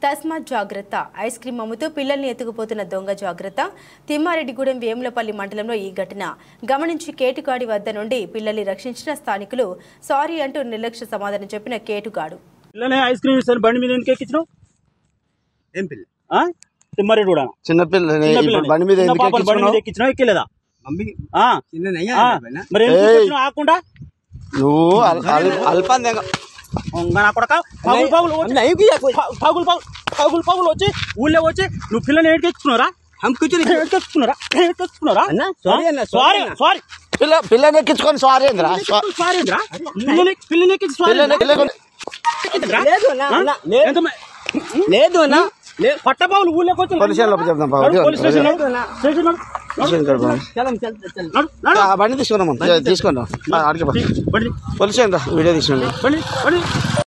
తస్మాత్ జాగ్రత్త. Ice cream అమ్ముతూ పిల్లల్ని ఎత్తుకుపోతున్న దొంగ జాగ్రత్త. తిమ్మారెడ్డిగూడెం వేములపల్లి మండలంలో ఈ ఘటన గమనించి కేటుగాడి వద్ద నుండి పిల్లల్ని రక్షించిన స్థానికులు సారీ అంటూ నిర్లక్ష్య సమాధానం చెప్పిన కేటుగాడు. ఐస్ క్రీమ్ ఇస్తాను బండి మీద ఎందుకు ఎక్కించినావు? ఏం పిల్ల? తిమ్మారెడ్డిగూడ చిన్న పిల్ల బండి మీద ఎక్కించినావు? ఎక్కలేదా? మరి ఆకుండా నువ్వు అల్పంగా పగులు వచ్చి ఊళ్ళో వచ్చి నువ్వు పిల్లని ఎక్కించుకున్నారా? పిల్లని ఎక్కించుకొని సారీ ఏంద్రా? లేదు అన్న పట్టబాబులు ఊళ్ళోకి వచ్చి బండి తీసుకున్నాం తీసుకున్నాం పోలీసు వీడియో తీసుకున్నాం.